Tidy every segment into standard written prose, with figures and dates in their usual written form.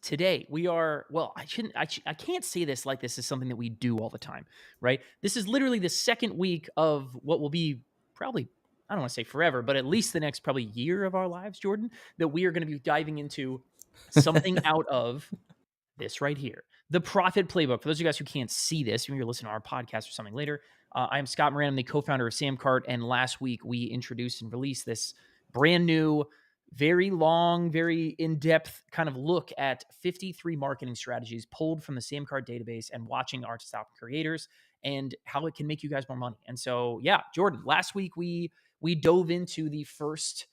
today we are, well, I can't say this like this is something that we do all the time, right? This is literally the second week of what will be probably, I don't want to say forever, but at least the next probably year of our lives, Jordan, that we are going to be diving into something out of this right here. The Profit Playbook. For those of you guys who can't see this, when you're listening to our podcast or something later, I am Scott Moran. I'm the co-founder of Samcart. And last week we introduced and released this brand new, very long, very in-depth kind of look at 53 marketing strategies pulled from the Samcart database and watching our top creators and how it can make you guys more money. And so, yeah, Jordan, last week we dove into the first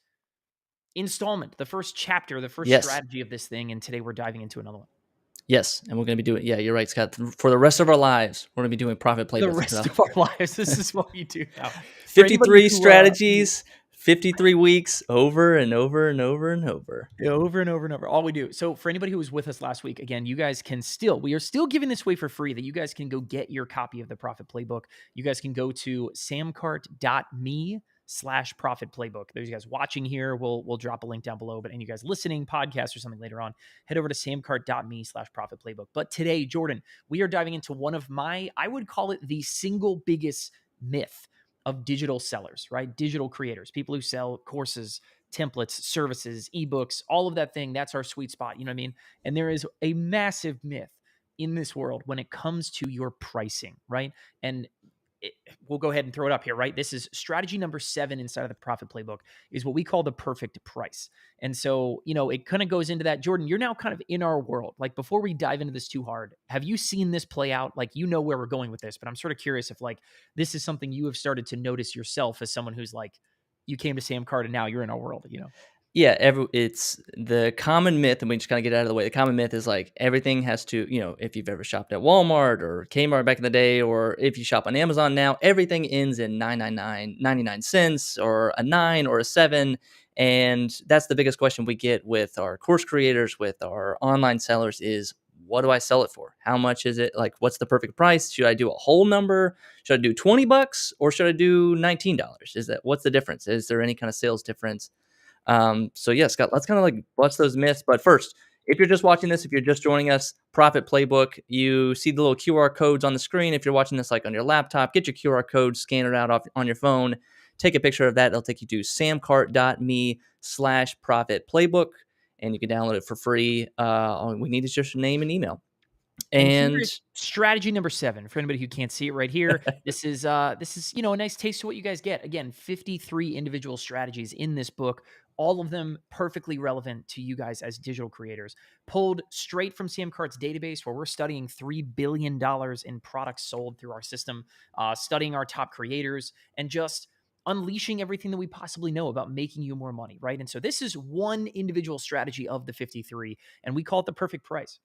installment, the first chapter, the first strategy of this thing. And today we're diving into another one. Yes, and we're going to be doing, yeah, you're right, Scott. For the rest of our lives, we're going to be doing Profit Playbook. The rest of our lives, this is what we do now. 53 strategies, 53 weeks, over and over and over and over. Over and over and over. All we do. So for anybody who was with us last week, again, you guys can we are still giving this away for free, that you guys can go get your copy of the Profit Playbook. You guys can go to samcart.me/profit playbook. Those you guys watching here, we'll drop a link down below, but any you guys listening, podcast or something later on, head over to samcart.me/profit playbook. But today, Jordan, we are diving into one of I would call it the single biggest myth of digital sellers, right? Digital creators, people who sell courses, templates, services, ebooks, all of that thing. That's our sweet spot. You know what I mean? And there is a massive myth in this world when it comes to your pricing, right? And we'll go ahead and throw it up here, right? This is strategy number 7 inside of the Profit Playbook, is what we call the perfect price. And so, it kind of goes into that. Jordan, you're now kind of in our world. Like, before we dive into this too hard, have you seen this play out? Like, where we're going with this, but I'm sort of curious if this is something you have started to notice yourself as someone who's you came to Samcart and now you're in our world, Yeah, it's the common myth, and we just kind of get out of the way. The common myth is everything has to, if you've ever shopped at Walmart or Kmart back in the day, or if you shop on Amazon now, everything ends in 99 cents or a 9 or a 7. And that's the biggest question we get with our course creators, with our online sellers is, what do I sell it for? How much is it? What's the perfect price? Should I do a whole number? Should I do $20 or should I do $19? What's the difference? Is there any kind of sales difference? So yeah, Scott, let's kind of bust those myths. But first, if you're just watching this, if you're just joining us, Profit Playbook, you see the little QR codes on the screen. If you're watching this on your laptop, get your QR code, scan it out on your phone, take a picture of that. It'll take you to samcart.me/profit playbook, and you can download it for free. All we need is just your name and email. And here's strategy number 7 for anybody who can't see it right here. This is a nice taste of what you guys get. Again, 53 individual strategies in this book, all of them perfectly relevant to you guys as digital creators, pulled straight from Samcart's database, where we're studying $3 billion in products sold through our system, studying our top creators, and just unleashing everything that we possibly know about making you more money, right? And so this is one individual strategy of the 53, and we call it the perfect price.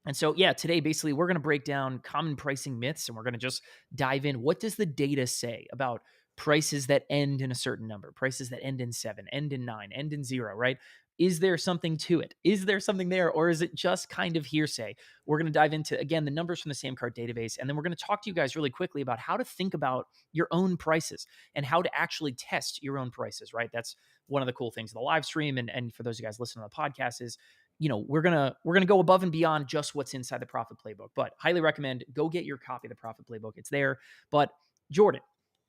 And so, yeah, today, basically, we're going to break down common pricing myths, and we're going to just dive in. What does the data say about prices that end in a certain number, prices that end in 7, end in 9, end in 0, right? Is there something to it? Is there something there, or is it just kind of hearsay? We're going to dive into, again, the numbers from the Samcart database, and then we're going to talk to you guys really quickly about how to think about your own prices and how to actually test your own prices, right? That's one of the cool things of the live stream, and for those of you guys listening to the podcast is, we're gonna go above and beyond just what's inside the Profit Playbook. But highly recommend, go get your copy of the Profit Playbook. It's there. But Jordan,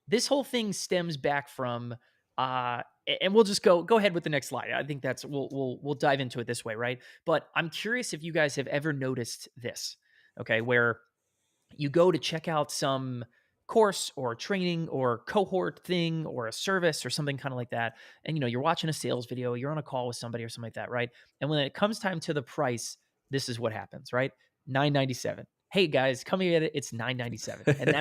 this whole thing stems back from, and we'll just go ahead with the next slide. I think that's we'll dive into it this way, right? But I'm curious if you guys have ever noticed this, okay, where you go to check out some course or training or cohort thing or a service or something kind of like that. And, you're watching a sales video, you're on a call with somebody or something like that, right? And when it comes time to the price, this is what happens, right? $9.97. Hey guys, come here, it's $9.97. And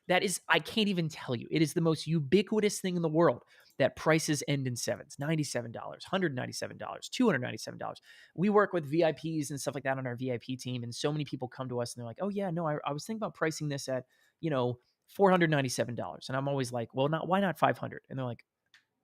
that is, I can't even tell you. It is the most ubiquitous thing in the world that prices end in 7s, $97, $197, $297. We work with VIPs and stuff like that on our VIP team. And so many people come to us and they're like, oh yeah, no, I was thinking about pricing this at, $497. And I'm always like, well, why not 500? And they're like,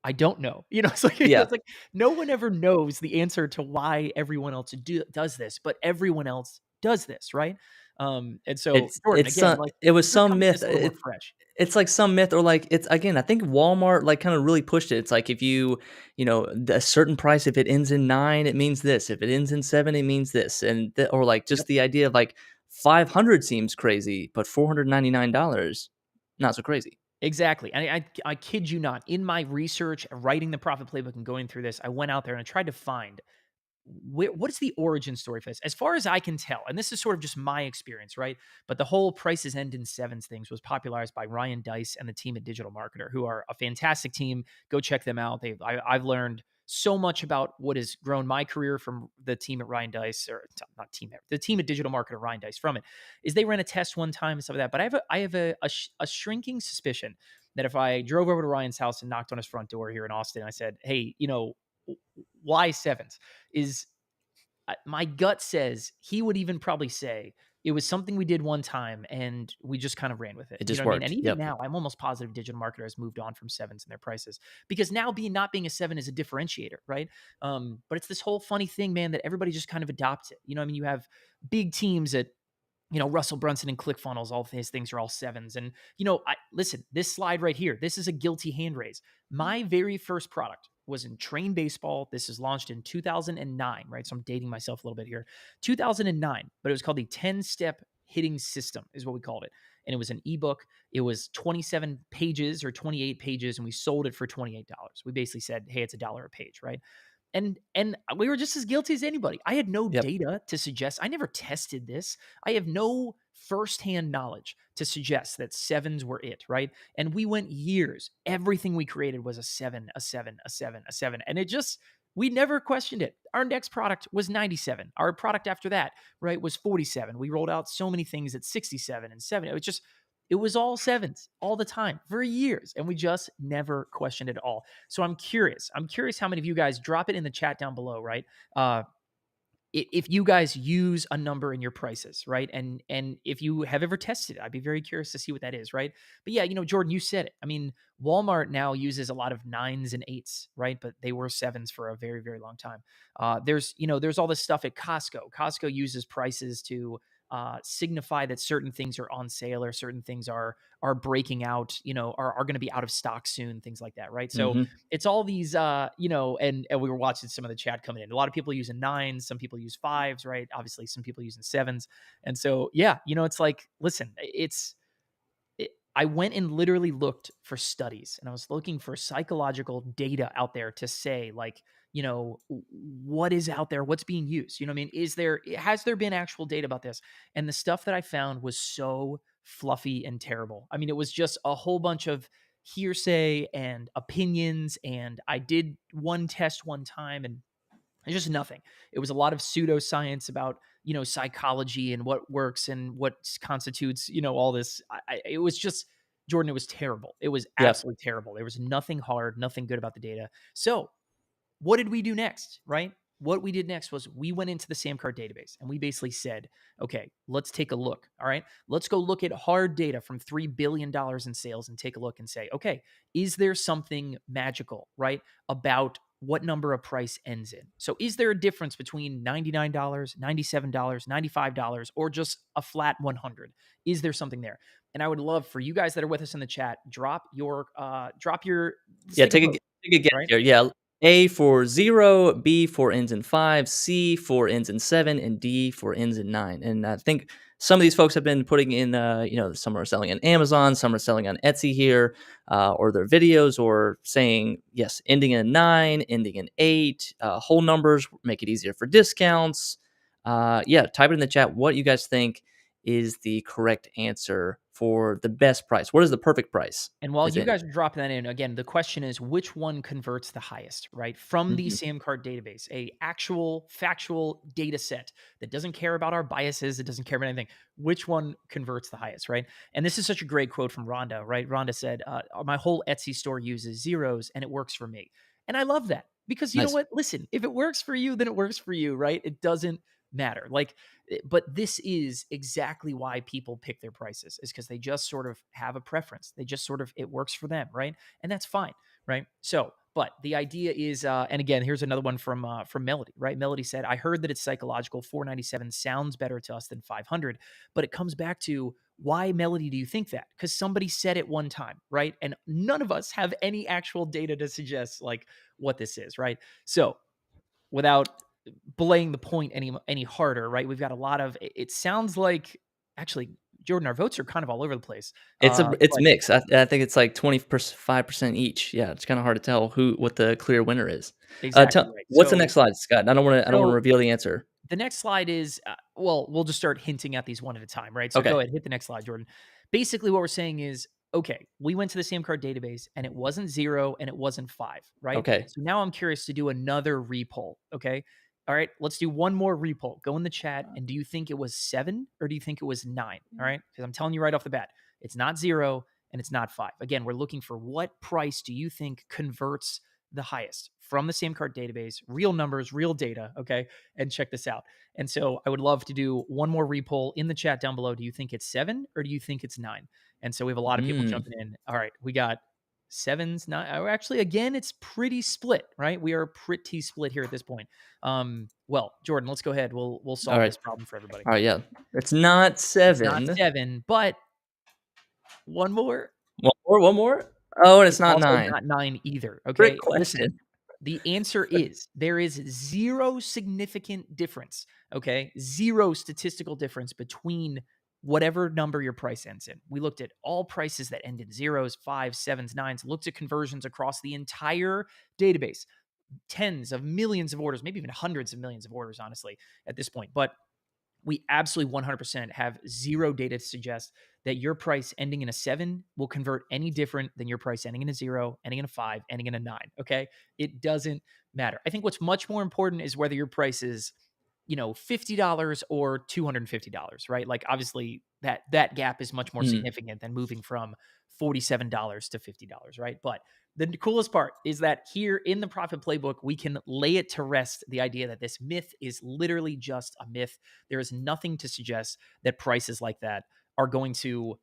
I don't know. It's like, Yeah. It's like no one ever knows the answer to why everyone else does this, but everyone else does this, right? And so Jordan, again, it was some myth. More fresh. It's like some myth or like it's again, I think Walmart like kind of really pushed it. It's like if a certain price, if it ends in 9, it means this. If it ends in 7, it means this. Or like just Yep. the idea of like 500 seems crazy, but $499 not so crazy. Exactly. I kid you not. In my research, writing the profit playbook and going through this, I went out there and I tried to find what is the origin story for this? As far as I can tell, and this is sort of just my experience, right? But the whole prices end in sevens things was popularized by Ryan Dice and the team at Digital Marketer, who are a fantastic team. Go check them out. I've learned so much about what has grown my career from the team at Ryan Dice, or not team, the team at Digital Marketer, Ryan Dice from it, is they ran a test one time and stuff like that. But I have a shrinking suspicion that if I drove over to Ryan's house and knocked on his front door here in Austin, I said, hey, why sevens? Is My gut says he would even probably say it was something we did one time and we just kind of ran with it. It You know just what I mean? And worked. even Yep. now, I'm almost positive digital marketer has moved on from sevens in their prices because now not being a seven is a differentiator, right? But it's this whole funny thing, man, that everybody just kind of adopts it. You know what I mean? You have big teams at Russell Brunson and ClickFunnels, all of his things are all sevens. And, listen, this slide right here, this is a guilty hand raise. My very first product was in train baseball. This is launched in 2009, right? So I'm dating myself a little bit here. 2009, but it was called the 10-step hitting system is what we called it. And it was an ebook. It was 27 pages or 28 pages, and we sold it for $28. We basically said, hey, it's $1 a page, right? And we were just as guilty as anybody. I had no Yep. data to suggest. I never tested this. I have no firsthand knowledge to suggest that sevens were it, right? And we went years. Everything we created was a seven, a seven, a seven, a seven. And we never questioned it. Our next product was 97. Our product after that, right, was 47. We rolled out so many things at 67 and 70. It was all sevens all the time for years. And we just never questioned it at all. So I'm curious. I'm curious how many of you guys drop it in the chat down below, right? If you guys use a number in your prices, right? And if you have ever tested it, I'd be very curious to see what that is, right? But yeah, Jordan, you said it. I mean, Walmart now uses a lot of nines and eights, right? But they were sevens for a very, very long time. There's all this stuff at Costco. Costco uses prices to signify that certain things are on sale or certain things are breaking out, are going to be out of stock soon, things like that, right? So Mhm. it's all these and we were watching some of the chat coming in. A lot of people using nines, some people use fives, right? Obviously some people using sevens. And so yeah, it's like, listen, I went and literally looked for studies, and I was looking for psychological data out there to say, like, what is out there, what's being used. You know what I mean? Has there been actual data about this? And the stuff that I found was so fluffy and terrible. I mean, it was just a whole bunch of hearsay and opinions. And I did one test one time, and it's just nothing. It was a lot of pseudoscience about, psychology and what works and what constitutes, all this. It was just, Jordan, it was terrible. It was Yep. absolutely terrible. There was nothing hard, nothing good about the data. So what did we do next, right? What we did next was we went into the Samcart database and we basically said, okay, let's take a look. All right. Let's go look at hard data from $3 billion in sales and take a look and say, okay, is there something magical, right, about what number a price ends in? So is there a difference between $99, $97, $95, or just a flat 100? Is there something there? And I would love for you guys that are with us in the chat, let's Yeah, take a vote, take a guess right? here. Yeah, A for 0, B for ends in 5, C for ends in 7, and D for ends in 9. And I think some of these folks have been putting in, some are selling on Amazon, some are selling on Etsy here, or their videos, or saying, yes, ending in 9, ending in 8, whole numbers make it easier for discounts. Yeah, type it in the chat what you guys think is the correct answer for the best price. What is the perfect price? And while Is you it? guys are dropping that in, again, the question is which one converts the highest, right? From the Mhm. Samcart database, a actual factual data set that doesn't care about our biases, it doesn't care about anything. Which one converts the highest, right? And this is such a great quote from Rhonda, right? Rhonda said, my whole Etsy store uses zeros and it works for me. And I love that because you know Nice. what? Listen, if it works for you, then it works for you, right? It doesn't matter. But this is exactly why people pick their prices, is because they just sort of have a preference. They just sort of, it works for them, right? And that's fine, right? So, but the idea is, and again, here's another one from Melody, right? Melody said, "I heard that it's psychological. 497 sounds better to us than 500, but it comes back to Why, Melody, do you think that? Because somebody said it one time, right? And none of us have any actual data to suggest like what this is, right? So without belaying the point any harder, right? We've got a lot of it sounds like actually, Jordan, our votes are kind of all over the place. It's But mixed. I think it's like 25% each. Yeah, it's kinda hard to tell who what the clear winner is. exactly Tell right. what's the next slide, Scott? I don't wanna So reveal the answer. the next slide is, well, we'll just start hinting at these one at a time, right? So Okay. go ahead, hit the next slide, Jordan. Basically, what we're saying is, okay, we went to the same card database and it wasn't 0 and it wasn't 5, right? Okay. So now I'm curious to do another repoll, okay? All right, let's do one more repoll. Go in the chat and do you think it was 7 or do you think it was 9? All right? Because I'm telling you right off the bat, it's not 0 and it's not 5. Again, we're looking for what price do you think converts the highest from the same card database, real numbers, real data, okay? And check this out. And so I would love to do one more repoll in the chat down below. Do you think it's 7 or do you think it's 9? And so we have a lot of people Mm. jumping in. All right, we got sevens, nine. Or actually, again, it's pretty split, right? We are pretty split here at this point. Well, Jordan, let's go ahead. We'll solve Alright. this problem for everybody. Alright, yeah. It's not It's not 7. 7, but one more. One more? Oh, and it's It's not also 9. not 9 either. Trick Okay, listen. question. The answer is there is zero significant difference, okay? Zero statistical difference between whatever number your price ends in. We looked at all prices that end in zeros, fives, sevens, nines, looked at conversions across the entire database, tens of millions of orders, maybe even hundreds of millions of orders, honestly, at this point. But we absolutely 100% have zero data to suggest that your price ending in a 7 will convert any different than your price ending in a 0, ending in a 5, ending in a 9, okay? It doesn't matter. I think what's much more important is whether your price is, $50 or $250, right? Like obviously that gap is much more Mm. significant than moving from $47 to $50, right? But the coolest part is that here in the Profit Playbook, we can lay it to rest the idea that this myth is literally just a myth. There is nothing to suggest that prices like that are going to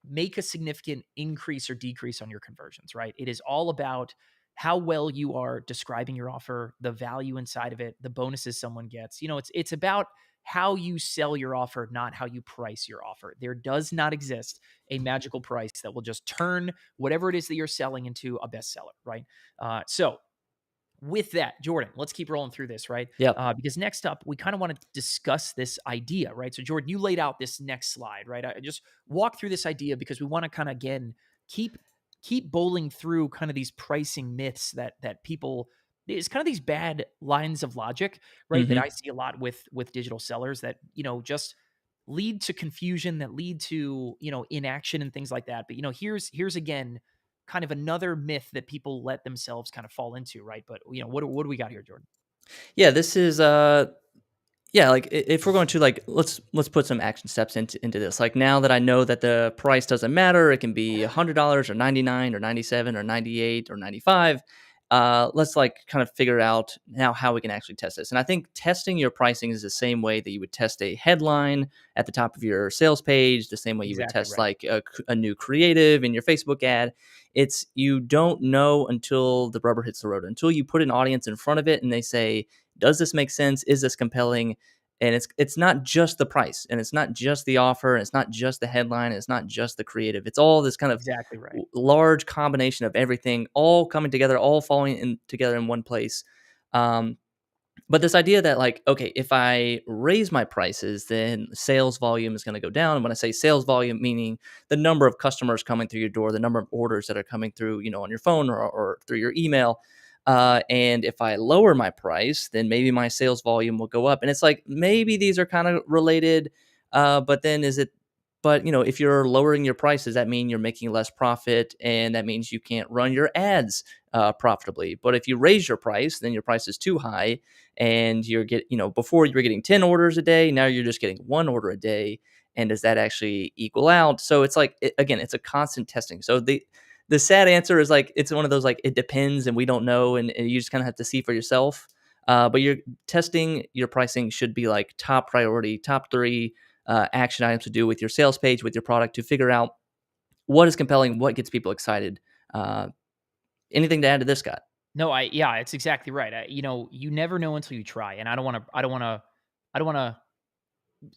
make a significant increase or decrease on your conversions, right? It is all about how well you are describing your offer, the value inside of it, the bonuses someone gets. It's about how you sell your offer, not how you price your offer. There does not exist a magical price that will just turn whatever it is that you're selling into a bestseller, right? So with that, Jordan, let's keep rolling through this, right? Yep. Because next up, we kind of want to discuss this idea, right? So, Jordan, you laid out this next slide, right? I just walk through this idea because we want to kind of again keep bowling through kind of these pricing myths that people. It's kind of these bad lines of logic, right? That I Mhm. see a lot with digital sellers that just lead to confusion, that lead to inaction and things like that. But here's again kind of another myth that people let themselves kind of fall into, right? But what do we got here, Jordan? Yeah, this is, yeah, like if we're going to like let's put some action steps into this. Like now that I know that the price doesn't matter, it can be $100 or 99 or 97 or 98 or 95. Let's like kind of figure out now how we can actually test this. And I think testing your pricing is the same way that you would test a headline at the top of your sales page, the same way you would Exactly test right. like a new creative in your Facebook ad. It's you don't know until the rubber hits the road, until you put an audience in front of it and they say, does this make sense? Is this compelling? And it's not just the price, and it's not just the offer, and it's not just the headline, and it's not just the creative. It's all this kind of Exactly right. large combination of everything, all coming together, all falling in together in one place. Um, but this idea that like, okay, if I raise my prices, then sales volume is going to go down. And when I say sales volume, meaning the number of customers coming through your door, the number of orders that are coming through, on your phone or through your email. And if I lower my price, then maybe my sales volume will go up. And it's like maybe these are kind of related, but then is it? But if you're lowering your price, does that mean you're making less profit, and that means you can't run your ads profitably? But if you raise your price, then your price is too high, and before you were getting 10 orders a day, now you're just getting one order a day. And does that actually equal out? So it's like again, it's a constant testing. So the sad answer is like it's one of those like it depends and we don't know, and you just kind of have to see for yourself. But you're testing your pricing should be like top priority, top three action items to do with your sales page, with your product, to figure out what is compelling, what gets people excited. Uh, Anything to add to this, Scott? No, yeah, it's exactly right. You never know until you try, and I don't want to. I don't want to.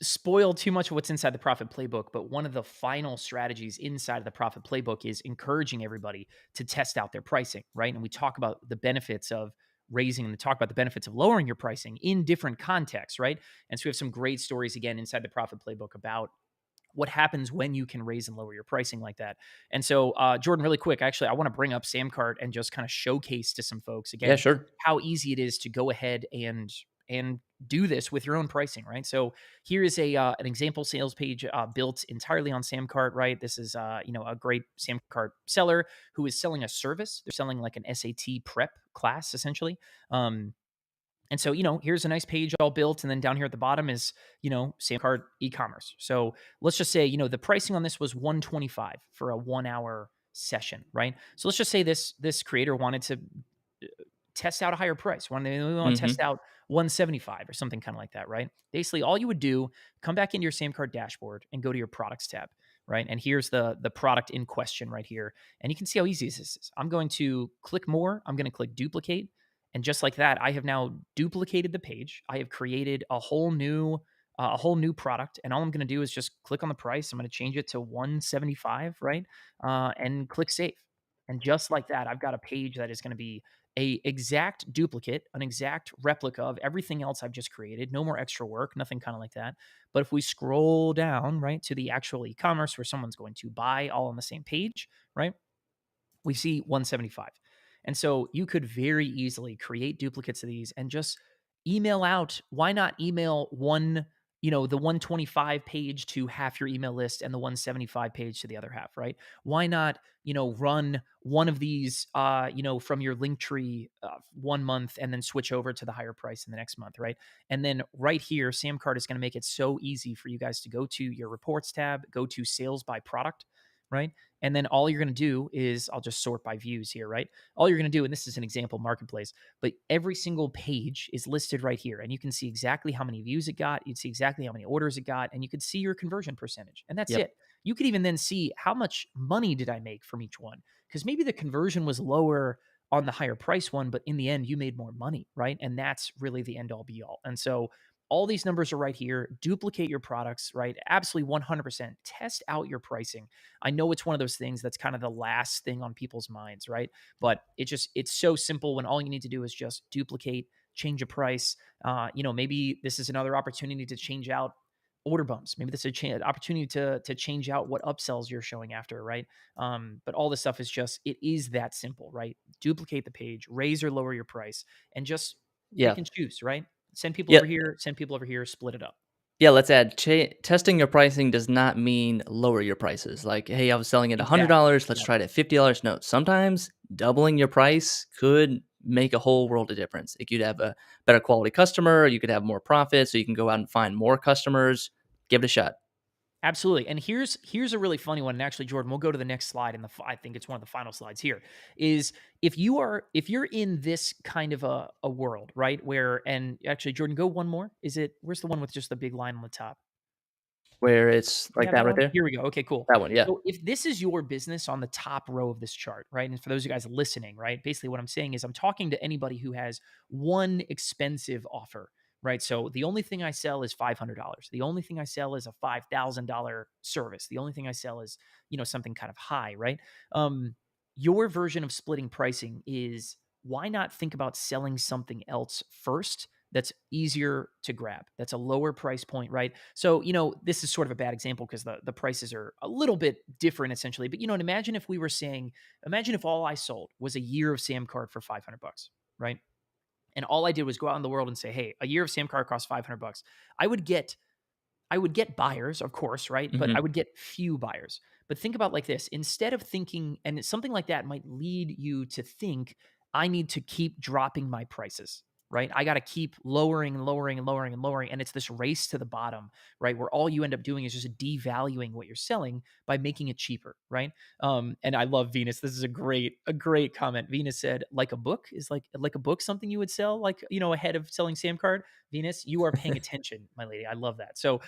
spoil too much of what's inside the profit playbook, but one of the final strategies inside of the profit playbook is encouraging everybody to test out their pricing, right? And we talk about the benefits of raising and talk about the benefits of lowering your pricing in different contexts, right? And so we have some great stories again inside the profit playbook about what happens when you can raise and lower your pricing like that. And so, Jordan, really quick, actually, I want to bring up Samcart and just kind of showcase to some folks Yeah, again sure. how easy it is to go ahead and do this with your own pricing, right? So here is a an example sales page built entirely on Samcart, right? This is a great Samcart seller who is selling a service. They're selling like an SAT prep class essentially. And so, here's a nice page all built. And then down here at the bottom is, Samcart e-commerce. So let's just say, the pricing on this was 125 for a 1 hour session, right? So let's just say this creator wanted to test out a higher price. We want to test Mhm. out 175 or something kind of like that, right? Basically, all you would do, come back into your Samcart dashboard and go to your products tab, right? And here's the product in question right here. And you can see how easy this is. I'm going to click more. I'm going to click duplicate. And just like that, I have now duplicated the page. I have created a whole new product. And all I'm going to do is just click on the price. I'm going to change it to 175, right? And click save. And just like that, I've got a page that is going to be a exact duplicate, an exact replica of everything else I've just created. No more extra work, nothing kind of like that. But if we scroll down, right, to the actual e-commerce where someone's going to buy all on the same page, right? We see 175. And so you could very easily create duplicates of these and just email out. Why not email the 125 page to half your email list and the 175 page to the other half, right? Why not, run one of these, from your link tree 1 month and then switch over to the higher price in the next month, right? And then right here, Samcart is going to make it so easy for you guys to go to your reports tab, go to sales by product, right? And then all you're going to do is, I'll just sort by views here, right? All you're going to do, and this is an example marketplace, but every single page is listed right here. And you can see exactly how many views it got. You'd see exactly how many orders it got. And you could see your conversion percentage. And that's Yep. it. You could even then see how much money did I make from each one? Because maybe the conversion was lower on the higher price one, but in the end, you made more money, right? And that's really the end all be all. And so all these numbers are right here. Duplicate your products, right? Absolutely 100%. Test out your pricing. I know it's one of those things that's kind of the last thing on people's minds, right? But it's so simple when all you need to do is just duplicate, change a price. Maybe this is another opportunity to change out order bumps. Maybe this is an opportunity to change out what upsells you're showing after, right? But all this stuff is just, it is that simple, right? Duplicate the page, raise or lower your price, and just Yeah. pick and choose, right? Yeah. Send people over here, split it up. Yeah, let's add testing your pricing does not mean lower your prices. Like, hey, I was selling it Exactly. $100, let's Yep. try it at $50. No, sometimes doubling your price could make a whole world of difference. It could have a better quality customer, you could have more profit, so you can go out and find more customers. Give it a shot. Absolutely. And here's a really funny one. And actually, Jordan, we'll go to the next slide. I think it's one of the final slides here. Is if you're in this kind of a world, right? Where, and actually, Jordan, go one more. Where's the one with just the big line on the top? Where it's You like have that that right one? there? Here we go. Okay, cool. That one, yeah. So if this is your business on the top row of this chart, right? And for those of you guys listening, right? Basically what I'm saying is I'm talking to anybody who has one expensive offer, right? So the only thing I sell is $500. The only thing I sell is a $5,000 service. The only thing I sell is, something kind of high, right? Your version of splitting pricing is, why not think about selling something else first that's easier to grab, that's a lower price point, right? So, this is sort of a bad example because the prices are a little bit different essentially. But and imagine if we were saying, imagine if all I sold was a year of Samcart for $500, right? And all I did was go out in the world and say, hey, a year of Samcart costs $500. I would get I would get buyers, of course, right? But I Mhm. would get few buyers. But think about like this, instead of thinking, and something like that might lead you to think, I need to keep dropping my prices, right? I got to keep lowering and lowering and lowering and lowering. And it's this race to the bottom, right? Where all you end up doing is just devaluing what you're selling by making it cheaper, right? And I love Venus. This is a great comment. Venus said, like a book is like a book, something you would sell, like, ahead of selling Samcard. Venus, you are paying attention, my lady. I love that. So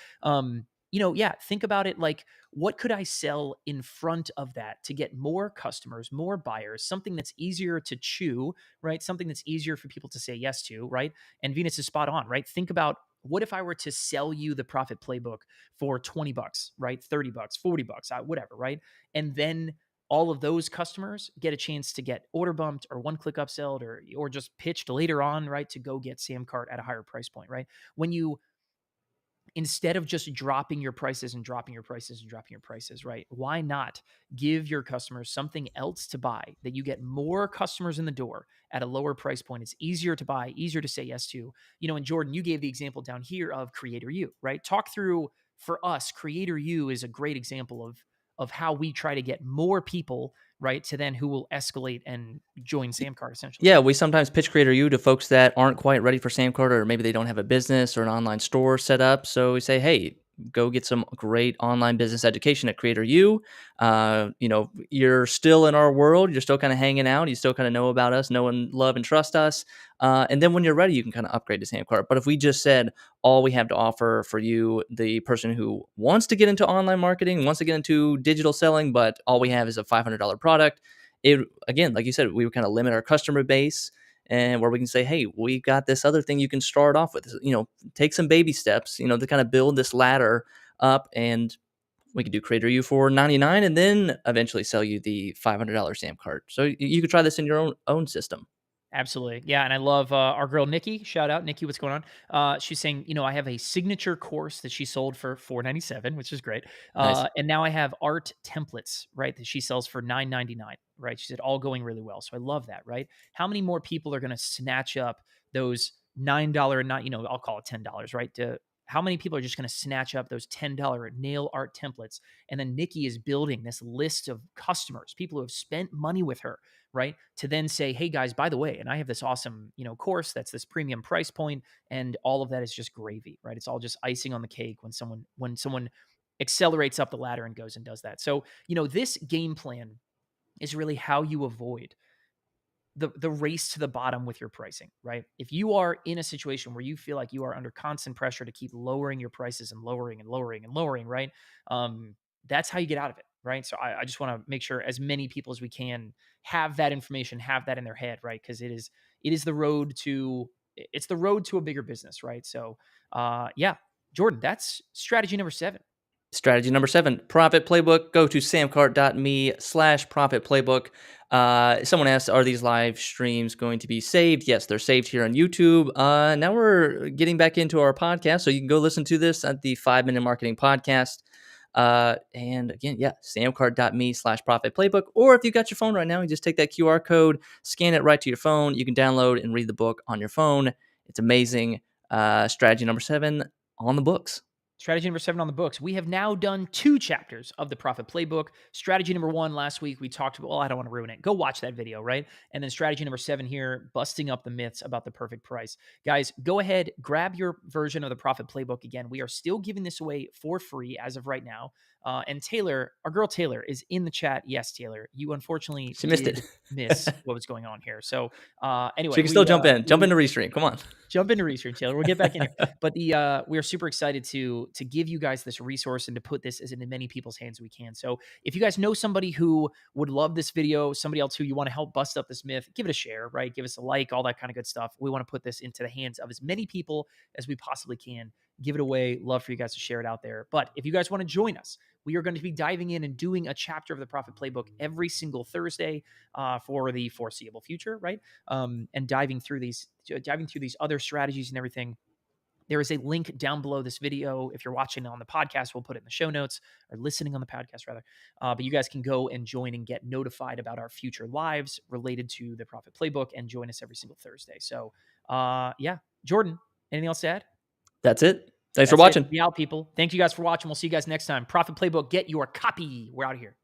yeah, think about it like, what could I sell in front of that to get more customers, more buyers, something that's easier to chew, right? Something that's easier for people to say yes to, right? And Venus is spot on, right? Think about What if I were to sell you the profit playbook for 20 bucks, right? 30 bucks, 40 bucks, whatever, right? And then all of those customers get a chance to get order bumped or one click upselled or just pitched later on, right? To go get Sam Cart at a higher price point, right? When you instead of just dropping your prices and dropping your prices and dropping your prices, right? Why not give your customers something else to buy that you get more customers in the door at a lower price point? It's easier to buy, easier to say yes to. And Jordan, you gave the example down here of Creator U, right? Talk through for us, Creator U is a great example of how we try to get more people, right, to then who will escalate and join Samcart essentially. Yeah, we sometimes pitch Creator U to folks that aren't quite ready for Samcart, or maybe they don't have a business or an online store set up. So we say, hey, go get some great online business education at Creator U. You're still in our world. You're still kind of hanging out. You still kind of know about us, know and love and trust us. And then when you're ready, you can kind of upgrade to Samcart. But if we just said all we have to offer for you, the person who wants to get into online marketing, wants to get into digital selling, but all we have is a $500 product, it again, like you said, we would kind of limit our customer base, and where we can say, hey, we got this other thing you can start off with, take some baby steps, to kind of build this ladder up, and we could do Creator U for 99 and then eventually sell you the $500 Sam cart. So you could try this in your own system. Absolutely. Yeah. And I love our girl, Nikki. Shout out, Nikki. What's going on? She's saying, I have a signature course that she sold for $497, which is great. Nice. And now I have art templates, right, that she sells for $999, right? She said, all going really well. So I love that, right? How many more people are going to snatch up those $9 and not, I'll call it $10, right? How many people are just going to snatch up those $10 nail art templates? And then Nikki is building this list of customers, people who have spent money with her, right? To then say, hey guys, by the way, and I have this awesome, course that's this premium price point, and all of that is just gravy, right? It's all just icing on the cake when someone accelerates up the ladder and goes and does that. So, this game plan is really how you avoid the race to the bottom with your pricing, right? If you are in a situation where you feel like you are under constant pressure to keep lowering your prices and lowering and lowering and lowering, right? That's how you get out of it, right? So I just want to make sure as many people as we can have that information, have that in their head, right? Because it is it's the road to a bigger business, right? So yeah, Jordan, that's strategy number 7. Strategy number 7, profit playbook. Go to samcart.me/profit playbook. Someone asked, are these live streams going to be saved? Yes, they're saved here on YouTube. Now we're getting back into our podcast, so you can go listen to this at the 5-Minute Marketing Podcast. And again, yeah, samcart.me/profit playbook. Or if you got your phone right now, you just take that QR code, scan it right to your phone. You can download and read the book on your phone. It's amazing. Strategy number 7 on the books. Strategy number 7 on the books. We have now done 2 chapters of the Profit Playbook. Strategy number 1 last week, we talked about, I don't want to ruin it. Go watch that video, right? And then strategy number 7 here, busting up the myths about the perfect price. Guys, go ahead, grab your version of the Profit Playbook. Again, we are still giving this away for free as of right now. And Taylor, our girl Taylor, is in the chat. Yes, Taylor, you unfortunately She missed did it. miss what was going on here. So She anyway, can still jump in. Jump into Restream. Come on. jump into research, Taylor. We'll get back in here. But we are super excited to give you guys this resource and to put this as in many people's hands as we can. So if you guys know somebody who would love this video, somebody else who you want to help bust up this myth, give it a share, right? Give us a like, all that kind of good stuff. We want to put this into the hands of as many people as we possibly can. Give it away. Love for you guys to share it out there. But if you guys want to join us, we are going to be diving in and doing a chapter of the Profit Playbook every single Thursday for the foreseeable future, right? And diving through these other strategies and everything. There is a link down below this video. If you're watching on the podcast, we'll put it in the show notes, or listening on the podcast rather. But you guys can go and join and get notified about our future lives related to the Profit Playbook and join us every single Thursday. So yeah, Jordan, anything else to add? That's it. Thanks for That's it. watching. Be out, people. Thank you guys for watching. We'll see you guys next time. Profit Playbook, get your copy. We're out of here.